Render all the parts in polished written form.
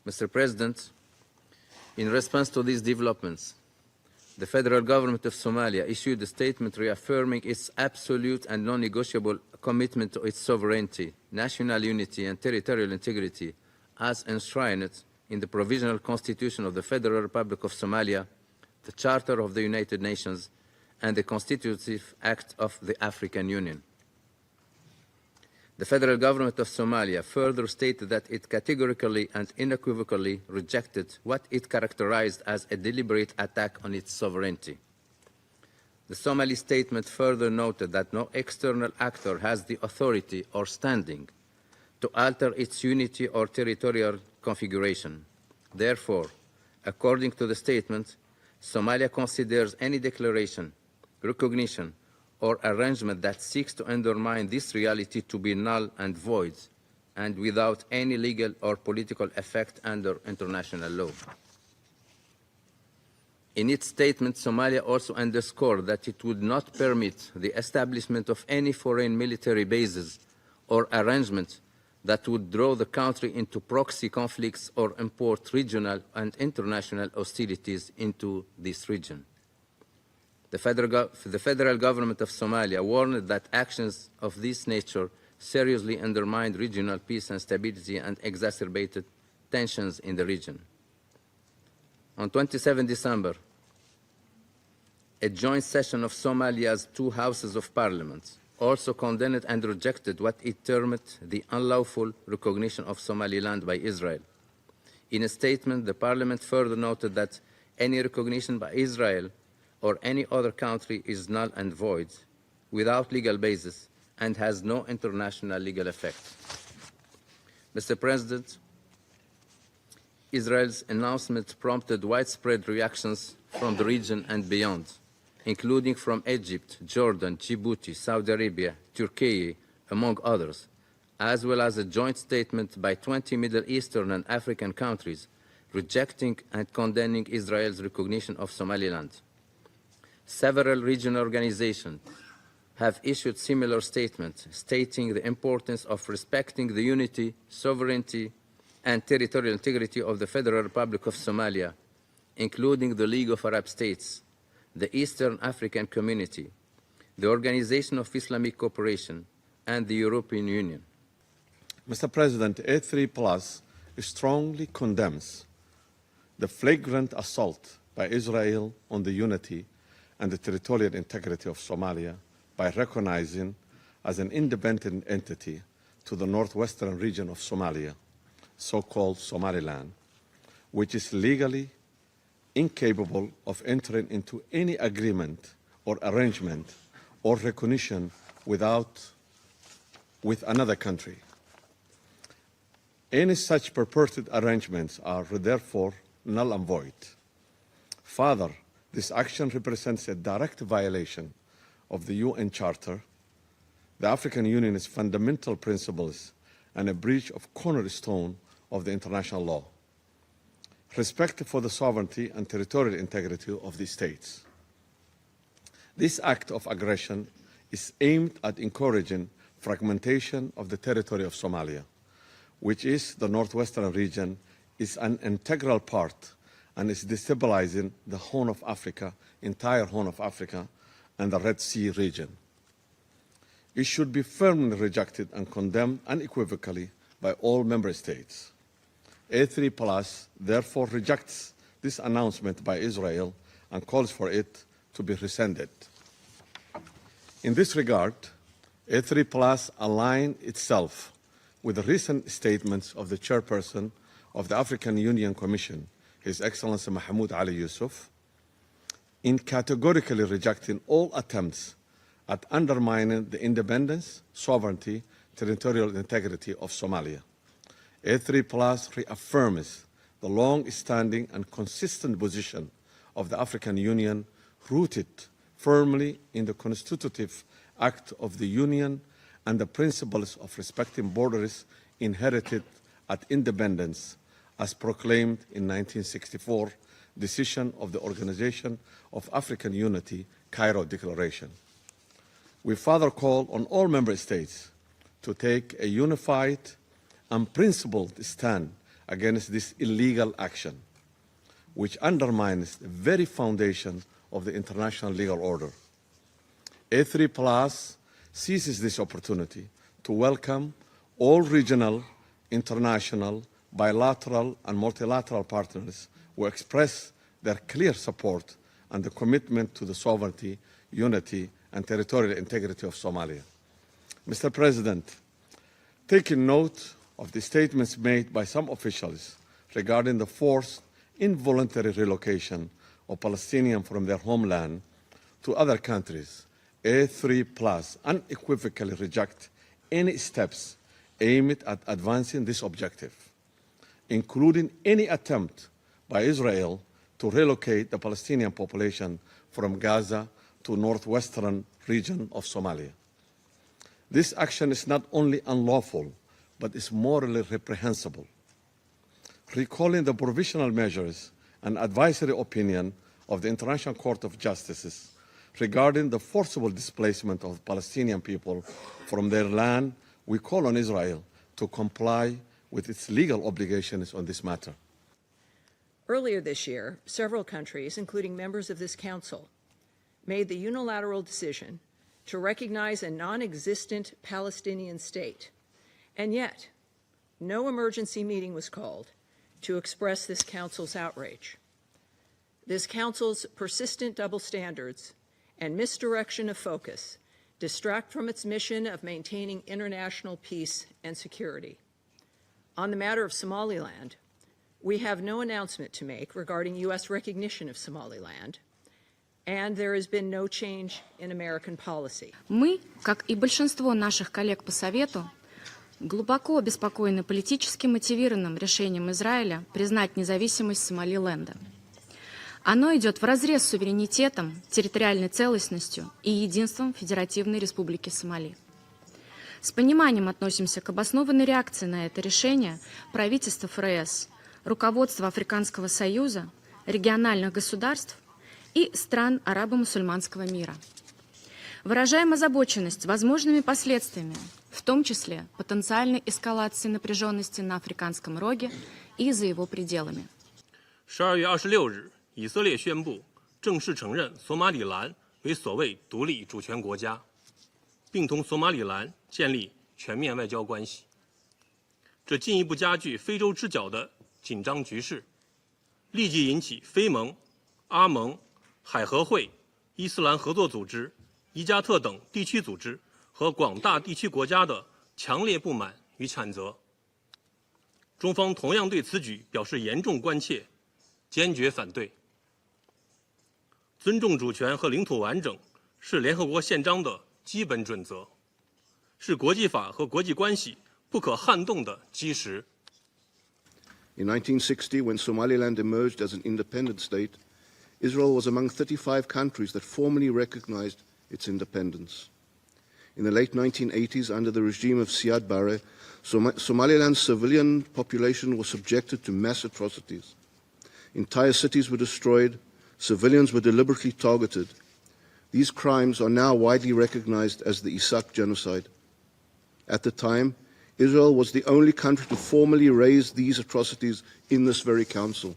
Mr. President, in response to these developments, the federal government of Somalia issued a statement reaffirming its absolute and non-negotiable commitment to its sovereignty, national unity, and territorial integrity as enshrined in the Provisional Constitution of the Federal Republic of Somalia, the Charter of the United Nations, and the Constitutive Act of the African Union. The federal government of Somalia further stated that it categorically and unequivocally rejected what it characterized as a deliberate attack on its sovereignty. The Somali statement further noted that no external actor has the authority or standing to alter its unity or territorial configuration. Therefore, according to the statement, Somalia considers any declaration, recognition, or arrangement that seeks to undermine this reality to be null and void and without any legal or political effect under international law. In its statement, Somalia also underscored that it would not permit the establishment of any foreign military bases or arrangements that would draw the country into proxy conflicts or import regional and international hostilities into this region. The federal government of Somalia warned that actions of this nature seriously undermined regional peace and stability and exacerbated tensions in the region. On 27 December, a joint session of Somalia's two houses of parliament also condemned and rejected what it termed the unlawful recognition of Somaliland by Israel. In a statement, the parliament further noted that any recognition by Israel or any other country is null and void, without legal basis, and has no international legal effect. Mr. President, Israel's announcement prompted widespread reactions from the region and beyond, including from Egypt, Jordan, Djibouti, Saudi Arabia, Turkey, among others, as well as a joint statement by 20 Middle Eastern and African countries rejecting and condemning Israel's recognition of Somaliland. Several regional organizations have issued similar statements stating the importance of respecting the unity, sovereignty, and territorial integrity of the Federal Republic of Somalia, including the League of Arab States, the Eastern African Community, the Organization of Islamic Cooperation, and the European Union. Mr. President, A3 strongly condemns the flagrant assault by Israel on the unity and the territorial integrity of Somalia by recognizing as an independent entity to the northwestern region of Somalia, so-called Somaliland, which is legally incapable of entering into any agreement or arrangement or recognition with another country. Any such purported arrangements are therefore null and void. Further, this action represents a direct violation of the UN Charter, the African Union's fundamental principles, and a breach of cornerstone of the international law. Respect for the sovereignty and territorial integrity of the states. This act of aggression is aimed at encouraging fragmentation of the territory of Somalia, which is the northwestern region, is an integral part and is destabilizing the Horn of Africa, entire Horn of Africa, and the Red Sea region. It should be firmly rejected and condemned unequivocally by all member states. A3 therefore rejects this announcement by Israel and calls for it to be rescinded. In this regard, A3 aligns itself with the recent statements of the chairperson of the African Union Commission, His Excellency Mahmoud Ali Yusuf, in categorically rejecting all attempts at undermining the independence, sovereignty, territorial integrity of Somalia. A3 reaffirms the long-standing and consistent position of the African Union rooted firmly in the constitutive act of the Union and the principles of respecting borders inherited at independence as proclaimed in 1964 decision of the Organization of African Unity, Cairo Declaration. We further call on all member states to take a unified and principled stand against this illegal action, which undermines the very foundation of the international legal order. A3+ seizes this opportunity to welcome all regional, international, bilateral, and multilateral partners who express their clear support and the commitment to the sovereignty, unity, and territorial integrity of Somalia. Mr. President, taking note of the statements made by some officials regarding the forced involuntary relocation of Palestinians from their homeland to other countries, A3+ unequivocally reject any steps aimed at advancing this objective, including any attempt by Israel to relocate the Palestinian population from Gaza to northwestern region of Somalia. This action is not only unlawful, but is morally reprehensible. Recalling the provisional measures and advisory opinion of the International Court of Justice regarding the forcible displacement of Palestinian people from their land, we call on Israel to comply with its legal obligations on this matter. Earlier this year, several countries, including members of this Council, made the unilateral decision to recognize a non-existent Palestinian state, and yet no emergency meeting was called to express this Council's outrage. This Council's persistent double standards and misdirection of focus distract from its mission of maintaining international peace and security. On the matter of Somaliland, we have no announcement to make regarding U.S. recognition of Somaliland, and there has been no change in American policy. Мы, как и большинство наших коллег по Совету, глубоко обеспокоены политически мотивированным решением Израиля признать независимость Сомалиленда. Оно идет вразрез с суверенитетом, территориальной целостностью и единством Федеративной Республики Сомали. С пониманием относимся к обоснованной реакции на это решение правительства ФРС, руководства Африканского Союза, региональных государств и стран арабо-мусульманского мира. Выражаем озабоченность возможными последствиями, в том числе потенциальной эскалации напряженности на Африканском роге и за его пределами. 12月26日，以色列宣布正式承认索马里兰为所谓独立主权国家，并同索马里兰建立全面外交关系。这进一步加剧非洲之角的紧张局势，立即引起非盟、阿盟、海合会、伊斯兰合作组织、伊加特等地区组织和广大地区国家的强烈不满与谴责。中方同样对此举表示严重关切，坚决反对。尊重主权和领土完整是联合国宪章的基本准则，是国际法和国际关系不可撼动的基石。In 1960, when Somaliland emerged as an independent state, Israel was among 35 countries that formally recognized its independence. In the late 1980s, under the regime of Siad Barre, Somaliland's civilian population was subjected to mass atrocities. Entire cities were destroyed, civilians were deliberately targeted. These crimes are now widely recognized as the Isaaq genocide. At the time, Israel was the only country to formally raise these atrocities in this very council.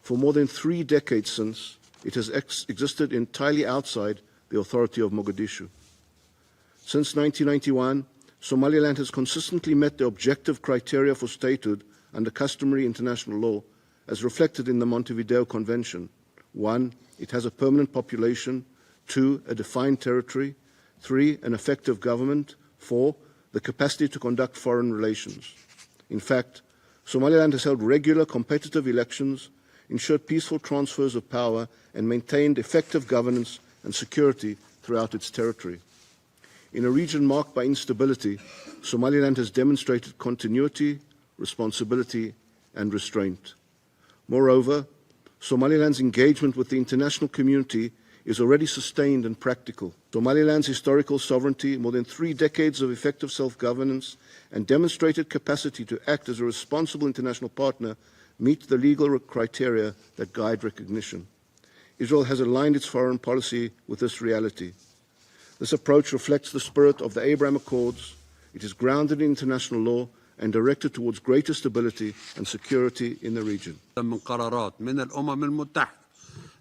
For more than 3 decades since, it has existed entirely outside the authority of Mogadishu. Since 1991, Somaliland has consistently met the objective criteria for statehood under customary international law, as reflected in the Montevideo Convention. 1, it has a permanent population. 2, a defined territory. 3, an effective government. 4, the capacity to conduct foreign relations. In fact, Somaliland has held regular competitive elections, ensured peaceful transfers of power, and maintained effective governance and security throughout its territory. In a region marked by instability, Somaliland has demonstrated continuity, responsibility, and restraint. Moreover, Somaliland's engagement with the international community is already sustained and practical. Somaliland's historical sovereignty, more than 3 decades of effective self-governance, and demonstrated capacity to act as a responsible international partner meet the legal criteria that guide recognition. Israel has aligned its foreign policy with this reality. This approach reflects the spirit of the Abraham Accords. It is grounded in international law and directed towards greater stability and security in the region. من قرارات من الأمم المتحدة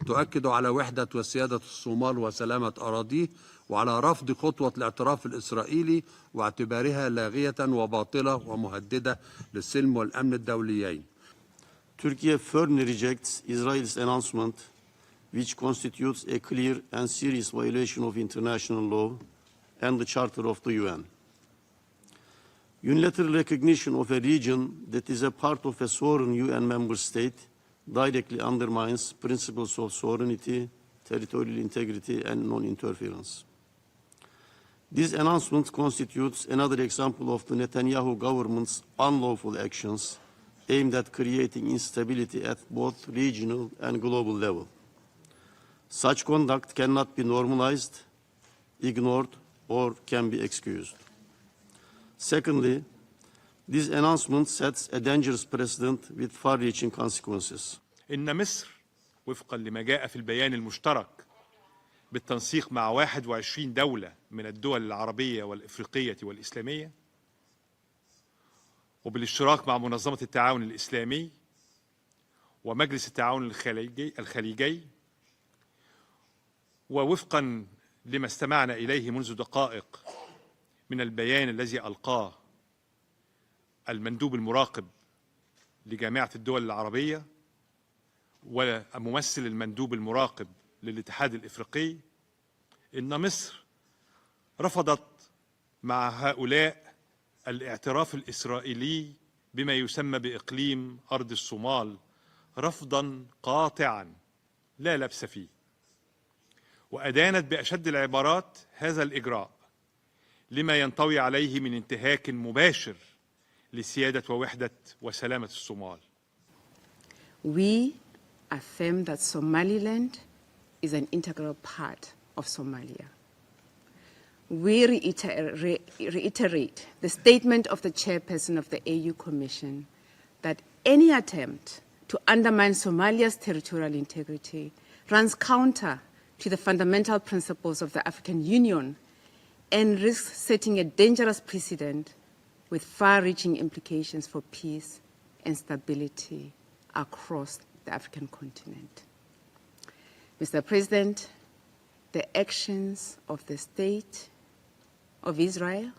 تؤكد على وحدة وسيادة الصومال وسلامة أراضيه وعلى رفض خطوة الاعتراف الإسرائيلي واعتبارها لاغية وباطلة ومهددة للسلم والأمن الدوليين. Turkey firmly rejects Israel's announcement, which constitutes a clear and serious violation of international law and the Charter of the UN. Unilateral recognition of a region that is a part of a sovereign UN member state directly undermines principles of sovereignty, territorial integrity, and non-interference. This announcement constitutes another example of the Netanyahu government's unlawful actions aimed at creating instability at both regional and global level. Such conduct cannot be normalized, ignored, or can be excused. Secondly, this announcement sets a dangerous precedent with far-reaching consequences. إن مصر وفقا لما جاء في البيان المشترك بالتنسيق مع 21 دولة من الدول العربية والإفريقية والإسلامية وبالاشتراك مع منظمة التعاون الإسلامي ومجلس التعاون الخليجي ووفقا لما استمعنا إليه منذ دقائق من البيان الذي ألقاه المندوب المراقب لجامعة الدول العربية وممثل المندوب المراقب للاتحاد الإفريقي، إن مصر رفضت مع هؤلاء الاعتراف الإسرائيلي بما يسمى بإقليم أرض الصومال رفضا قاطعا لا لبس فيه، وأدانت بأشد العبارات هذا الإجراء لما ينطوي عليه من انتهاك مباشر لسيادة ووحدة وسلامة الصومال. We affirm that Somaliland is an integral part of Somalia. We reiterate the statement of the chairperson of the AU Commission that any attempt to undermine Somalia's territorial integrity runs counter to the fundamental principles of the African Union and risks setting a dangerous precedent with far-reaching implications for peace and stability across the African continent. Mr. President, the actions of the State of Israel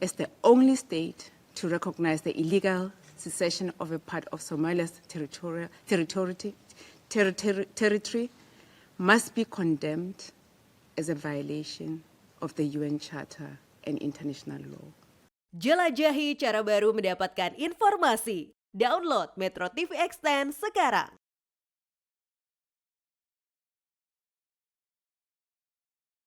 as the only state to recognize the illegal secession of a part of Somalia's territory must be condemned as a violation of the UN Charter and international law. Jelajahi cara baru mendapatkan informasi. Download MetroTV Extend sekarang.